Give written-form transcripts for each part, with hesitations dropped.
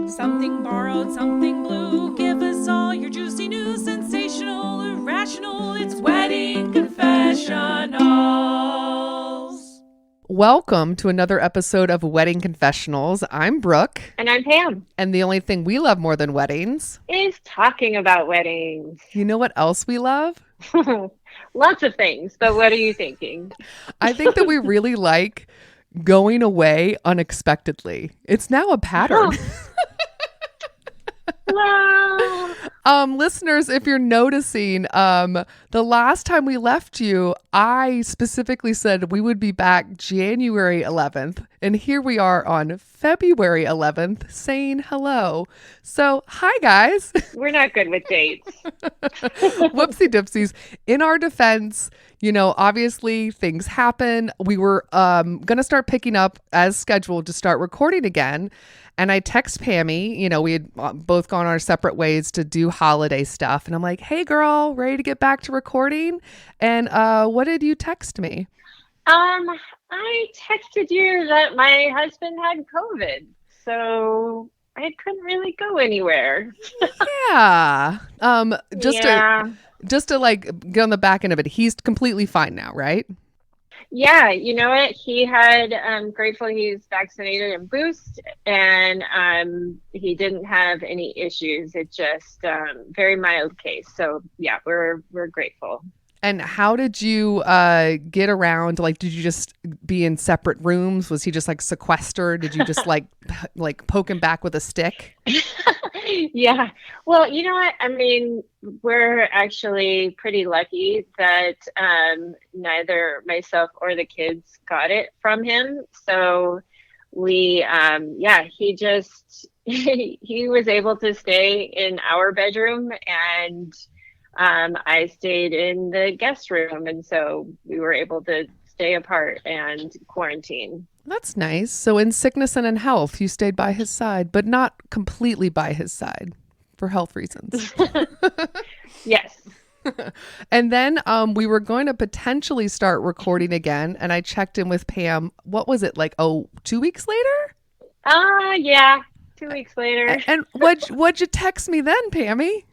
Something borrowed, something blue. Give us all your juicy news, sensational, irrational. It's Wedding Confessionals. Welcome to another episode of Wedding Confessionals. I'm Brooke. And I'm Pam. And the only thing we love more than weddings is talking about weddings. You know what else we love? Lots of things, but what are you thinking? I think that we really like going away unexpectedly. It's now a pattern. Well, listeners, if you're noticing, the last time we left you, I specifically said we would be back January 11th. And here we are on February 11th saying hello. So, hi, guys. We're not good with dates. Whoopsie dipsies. In our defense, you know, obviously things happen. We were going to start picking up as scheduled to start recording again. And I text Pammy, you know, we had both gone our separate ways to do holiday stuff. And I'm like, hey, girl, ready to get back to recording? And what did you text me? I texted you that my husband had COVID. So I couldn't really go anywhere. Yeah. Just to like get on the back end of it, he's completely fine now, right? Yeah, you know what? He had, grateful he's vaccinated and boosted, and he didn't have any issues. It's just very mild case. So yeah, we're grateful. And how did you get around? Like, did you just be in separate rooms? Was he just like sequestered? Did you just like poke him back with a stick? Yeah. Well, you know what? I mean, we're actually pretty lucky that neither myself or the kids got it from him. So we, he just, he was able to stay in our bedroom, and I stayed in the guest room. And so we were able to stay apart and quarantine. That's nice. So in sickness and in health, you stayed by his side, but not completely by his side for health reasons. Yes. And then we were going to potentially start recording again. And I checked in with Pam. What was it, like, 2 weeks later? Yeah, 2 weeks later. And what'd you text me then, Pammy?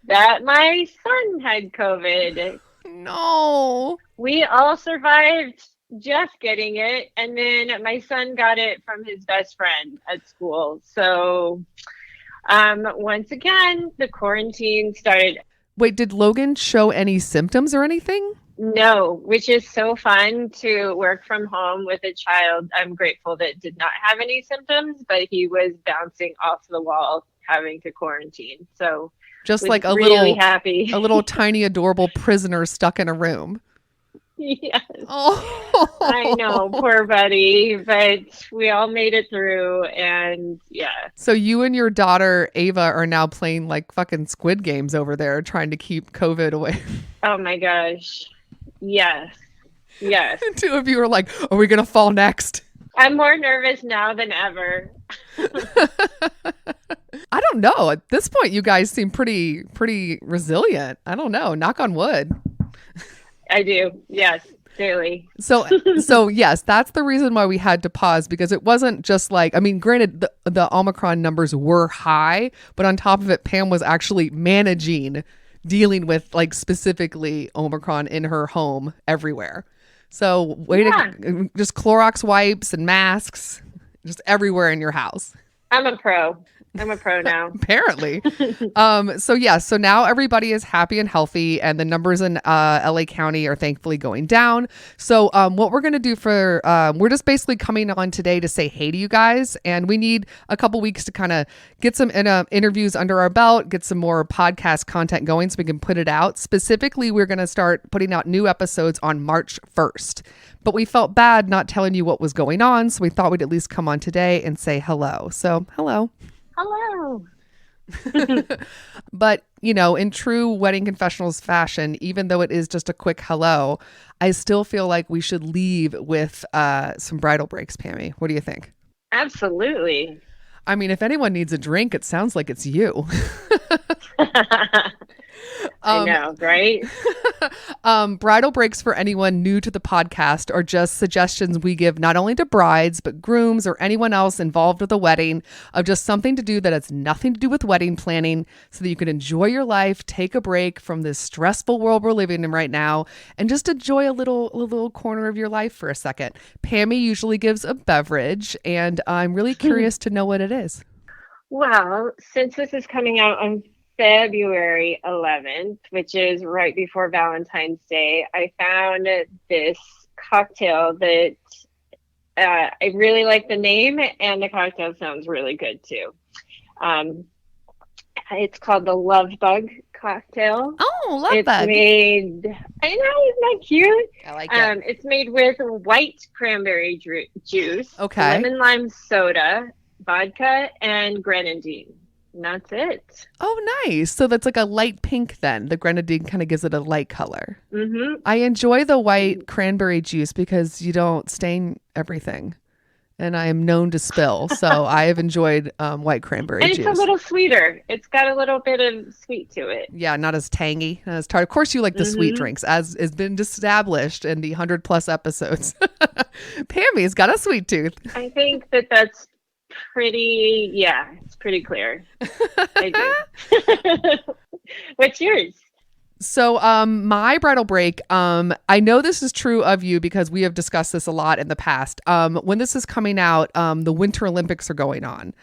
That my son had COVID. No. We all survived Jeff getting it, and then my son got it from his best friend at school. So once again, the quarantine started. Wait, did Logan show any symptoms or anything? No, which is so fun to work from home with a child. I'm grateful that did not have any symptoms, but he was bouncing off the wall having to quarantine. So just like a really happy. A little tiny adorable prisoner stuck in a room. Yes. Oh. I know, poor buddy, but we all made it through, and yeah. So you and your daughter Ava are now playing like fucking Squid Games over there, trying to keep COVID away. Oh my gosh. Yes. Yes. The two of you are like, are we gonna fall next? I'm more nervous now than ever. I don't know. At this point, you guys seem pretty resilient. I don't know. Knock on wood. I do. Yes, daily. So yes, that's the reason why we had to pause, because it wasn't just like, I mean, granted, the Omicron numbers were high, but on top of it, Pam was actually dealing with like specifically Omicron in her home everywhere. So just Clorox wipes and masks just everywhere in your house. I'm a pro now. Apparently. So now everybody is happy and healthy, and the numbers in LA County are thankfully going down. So what we're going to do we're just basically coming on today to say hey to you guys, and we need a couple weeks to kind of get some interviews under our belt, get some more podcast content going so we can put it out. Specifically, we're going to start putting out new episodes on March 1st. But we felt bad not telling you what was going on, so we thought we'd at least come on today and say hello. So, hello. Hello. But, you know, in true Wedding Confessionals fashion, even though it is just a quick hello, I still feel like we should leave with some bridal breaks, Pammy. What do you think? Absolutely. I mean, if anyone needs a drink, it sounds like it's you. I know, right? Bridal breaks for anyone new to the podcast are just suggestions we give not only to brides, but grooms or anyone else involved with a wedding of just something to do that has nothing to do with wedding planning so that you can enjoy your life, take a break from this stressful world we're living in right now, and just enjoy a little corner of your life for a second. Pammy usually gives a beverage, and I'm really curious to know what it is. Well, since this is coming out on February 11th, which is right before Valentine's Day, I found this cocktail that I really like the name, and the cocktail sounds really good too. It's called the Love Bug cocktail. Oh, Love It's Bug. made, I know, isn't that cute? I like it. It's made with white cranberry juice, Okay. lemon lime soda, vodka, and grenadine. And that's it. Oh, nice. So that's like a light pink then. The grenadine kind of gives it a light color. Mm-hmm. I enjoy the white cranberry juice because you don't stain everything. And I am known to spill. So I have enjoyed white cranberry And juice. it's a little sweeter. It's got a little bit of sweet to it. Yeah, not as tangy, not as tart. Of course, you like the sweet drinks, as has been established in the 100+ episodes. Pammy's got a sweet tooth. I think that's pretty, yeah, it's pretty clear. I do. What's yours? So my bridal break, I know this is true of you because we have discussed this a lot in the past. When this is coming out, the Winter Olympics are going on.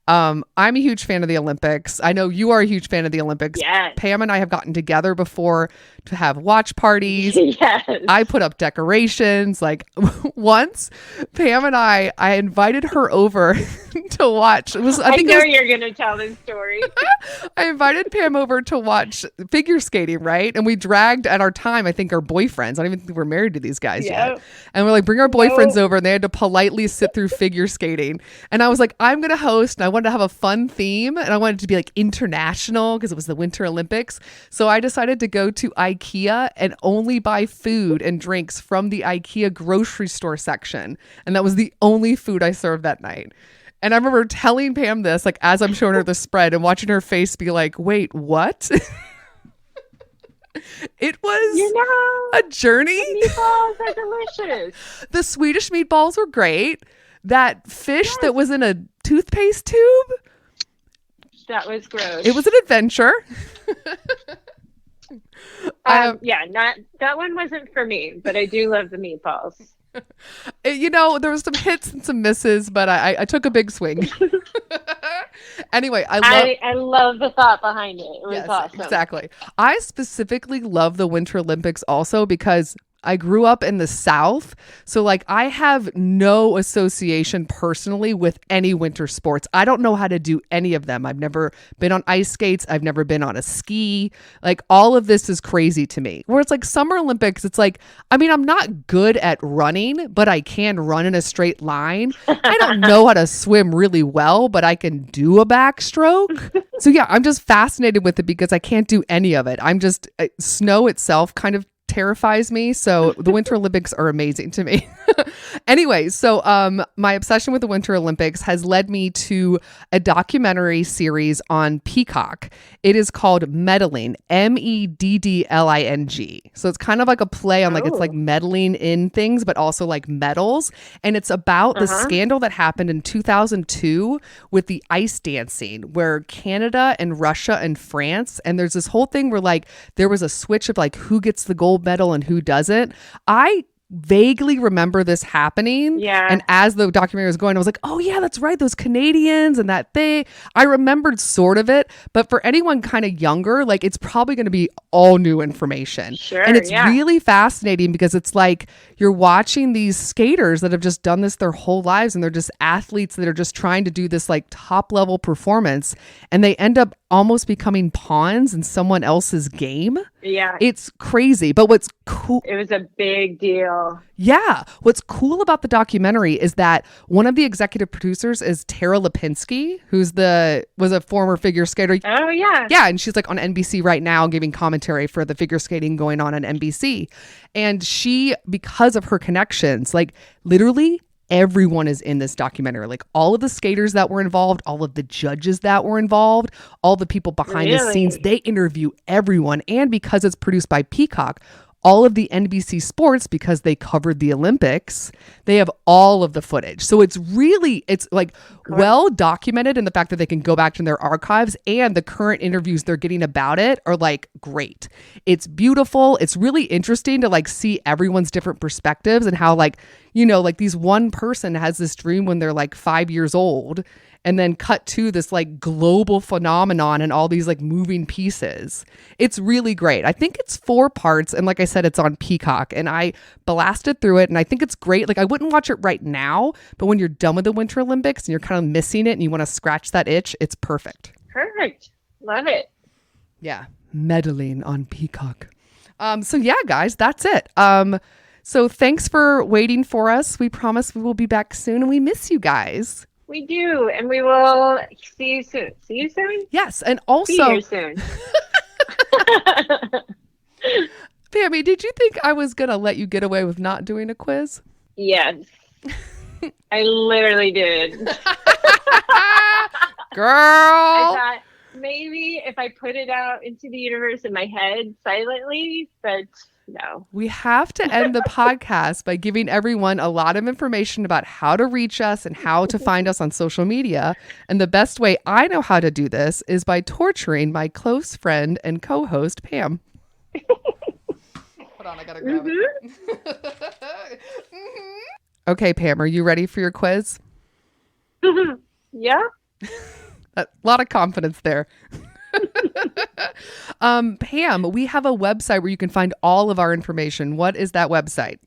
I'm a huge fan of the Olympics. I know you are a huge fan of the Olympics. Yes. Pam and I have gotten together before to have watch parties. Yes. I put up decorations. Like once, Pam and I invited her over to watch. It was I think know it was, you're going to tell this story. I invited Pam over to watch figure skating, right? And we dragged at our time, I think, our boyfriends. I don't even think we're married to these guys yet. And we're like, bring our boyfriends over, and they had to politely sit through figure skating. And I was like, I'm going to host, and I wanted to have a fun theme, and I wanted it to be like international because it was the Winter Olympics. So I decided to go to IKEA and only buy food and drinks from the IKEA grocery store section. And that was the only food I served that night. And I remember telling Pam this, like, as I'm showing her the spread and watching her face be like, wait, what? It was a journey. The meatballs are delicious. The Swedish meatballs were great. That fish that was in a toothpaste tube, That was gross. it was an adventure. Not that one wasn't for me, but I do love the meatballs. You know, there was some hits and some misses, but I took a big swing. Anyway, I love the thought behind it. It was awesome. Exactly. I specifically love the Winter Olympics also because I grew up in the South. So like I have no association personally with any winter sports. I don't know how to do any of them. I've never been on ice skates. I've never been on a ski. Like all of this is crazy to me. Where it's like Summer Olympics, it's like, I mean, I'm not good at running, but I can run in a straight line. I don't know how to swim really well, but I can do a backstroke. So yeah, I'm just fascinated with it because I can't do any of it. I'm just, snow itself kind of terrifies me. So the Winter Olympics are amazing to me. Anyway, so my obsession with the Winter Olympics has led me to a documentary series on Peacock. It is called Meddling, Meddling. So it's kind of like a play on like it's like meddling in things, but also like medals. And it's about the scandal that happened in 2002 with the ice dancing, where Canada and Russia and France, and there's this whole thing where like there was a switch of like who gets the gold medal and who doesn't. I vaguely remember this happening. Yeah. And as the documentary was going, I was like, oh yeah, that's right. Those Canadians and that thing. I remembered sort of it. But for anyone kind of younger, like it's probably going to be all new information. Sure. And it's really fascinating because it's like you're watching these skaters that have just done this their whole lives, and they're just athletes that are just trying to do this like top level performance, and they end up almost becoming pawns in someone else's game. Yeah. It's crazy. But what's cool, It was a big deal. yeah, what's cool about the documentary is that one of the executive producers is Tara Lipinski, who's was a former figure skater. Oh, yeah. Yeah, and she's like on NBC right now giving commentary for the figure skating going on NBC. And she, because of her connections, like literally everyone is in this documentary. Like all of the skaters that were involved, all of the judges that were involved, all the people behind the scenes, they interview everyone. And because it's produced by Peacock, all of the NBC Sports, because they covered the Olympics, they have all of the footage. So it's like well documented in the fact that they can go back to their archives, and the current interviews they're getting about it are like great. It's beautiful. It's really interesting to like see everyone's different perspectives and how like, you know, like these one person has this dream when they're like 5 years old, and then cut to this like global phenomenon and all these like moving pieces. It's really great. I think it's 4 parts. And like I said, it's on Peacock, and I blasted through it, and I think it's great. Like I wouldn't watch it right now, but when you're done with the Winter Olympics and you're kind of missing it and you want to scratch that itch, it's perfect. Perfect. Love it. Yeah. Meddling on Peacock. So yeah, guys, that's it. So thanks for waiting for us. We promise we will be back soon, and we miss you guys. We do, and we will see you soon. See you soon? Yes, and also... See you soon. Pammy, did you think I was going to let you get away with not doing a quiz? Yes. I literally did. Girl! I thought maybe if I put it out into the universe in my head silently, but... No. We have to end the podcast by giving everyone a lot of information about how to reach us and how to find us on social media. And the best way I know how to do this is by torturing my close friend and co-host, Pam. Hold on, I gotta grab it. Okay, Pam, are you ready for your quiz? Yeah. A lot of confidence there. Pam, we have a website where you can find all of our information. What is that website?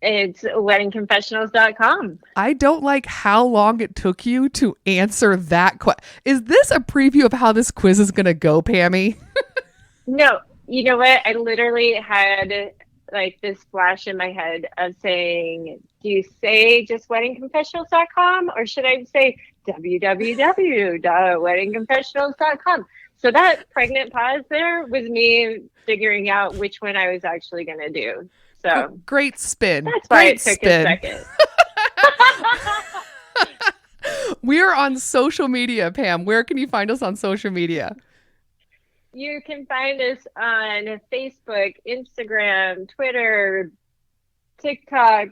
It's weddingconfessionals.com. I don't like how long it took you to answer that question. Is this a preview of how this quiz is going to go, Pammy? No, you know what? I literally had like this flash in my head of saying, do you say just weddingconfessionals.com or should I say www.weddingconfessionals.com? So that pregnant pause there was me figuring out which one I was actually going to do. So great spin. That's why great it took spin. a second. We are on social media, Pam. Where can you find us on social media? You can find us on Facebook, Instagram, Twitter, TikTok,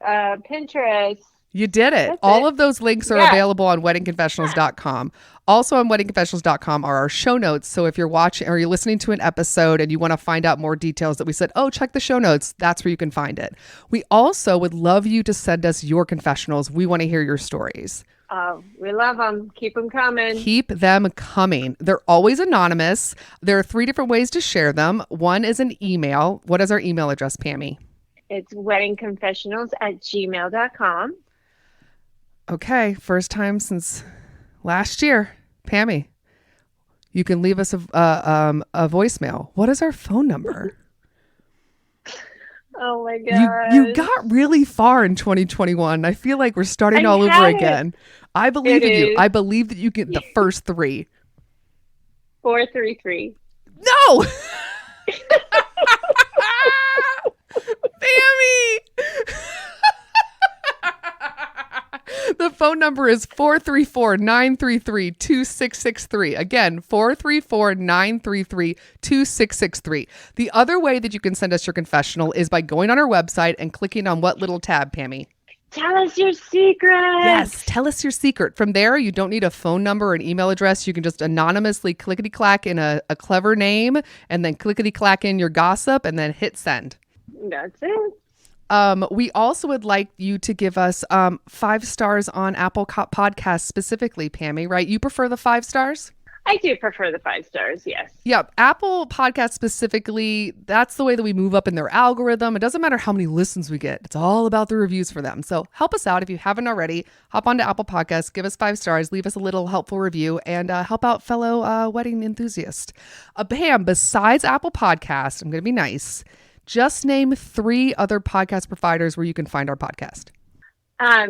Pinterest. You did it. That's All it. of those links are available on weddingconfessionals.com. Also on weddingconfessionals.com are our show notes. So if you're watching or you're listening to an episode and you want to find out more details that we said, oh, check the show notes, that's where you can find it. We also would love you to send us your confessionals. We want to hear your stories. Oh, we love them. Keep them coming. Keep them coming. They're always anonymous. There are 3 different ways to share them. One is an email. What is our email address, Pammy? It's weddingconfessionals@gmail.com. Okay, first time since last year. Pammy, you can leave us a voicemail. What is our phone number? Oh my God. You got really far in 2021. I feel like we're starting all over again. I believe in you. I believe that you get the first 3. 433. No! Pammy! The phone number is 434-933-2663. Again, 434-933-2663. The other way that you can send us your confessional is by going on our website and clicking on what little tab, Pammy? Tell us your secret. Yes, tell us your secret. From there, you don't need a phone number or an email address. You can just anonymously clickety-clack in a clever name and then clickety-clack in your gossip and then hit send. That's it. We also would like you to give us 5 stars on Apple Podcasts specifically, Pammy, right? You prefer the 5 stars? I do prefer the 5 stars, yes. Yep. Apple Podcasts specifically, that's the way that we move up in their algorithm. It doesn't matter how many listens we get. It's all about the reviews for them. So help us out if you haven't already. Hop onto Apple Podcasts, give us 5 stars, leave us a little helpful review, and help out fellow wedding enthusiasts. Pam, besides Apple Podcasts, I'm going to be nice. Just name 3 other podcast providers where you can find our podcast.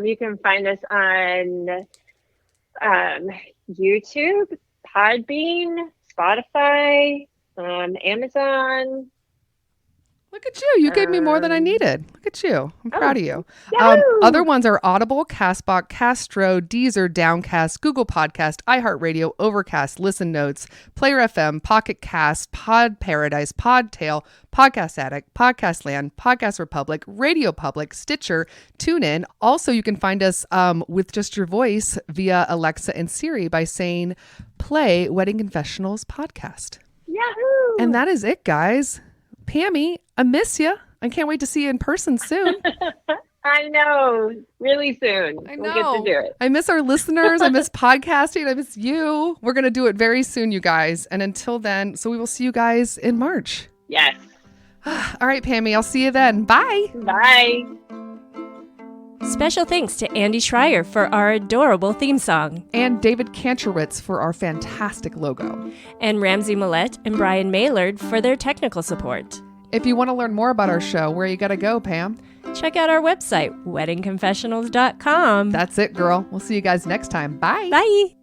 You can find us on YouTube, Podbean, Spotify, Amazon. Look at you. You gave me more than I needed. Look at you. I'm proud of you. Yahoo! Other ones are Audible, Castbox, Castro, Deezer, Downcast, Google Podcast, iHeartRadio, Overcast, Listen Notes, Player FM, Pocket Cast, Pod Paradise, Podtail, Podcast Addict, Podcast Land, Podcast Republic, Radio Public, Stitcher, TuneIn. Also, you can find us with just your voice via Alexa and Siri by saying, play Wedding Confessionals podcast. Yahoo! And that is it, guys. Pammy, I miss you. I can't wait to see you in person soon. I know. Really soon. I know. We'll get to do it. I miss our listeners. I miss podcasting. I miss you. We're going to do it very soon, you guys. And until then, so we will see you guys in March. Yes. All right, Pammy, I'll see you then. Bye. Bye. Special thanks to Andy Schrier for our adorable theme song, And David Kantrowitz for our fantastic logo. and Ramsey Millette and Brian Maylard for their technical support. If you want to learn more about our show, where you got to go, Pam? Check out our website, weddingconfessionals.com. That's it, girl. We'll see you guys next time. Bye. Bye.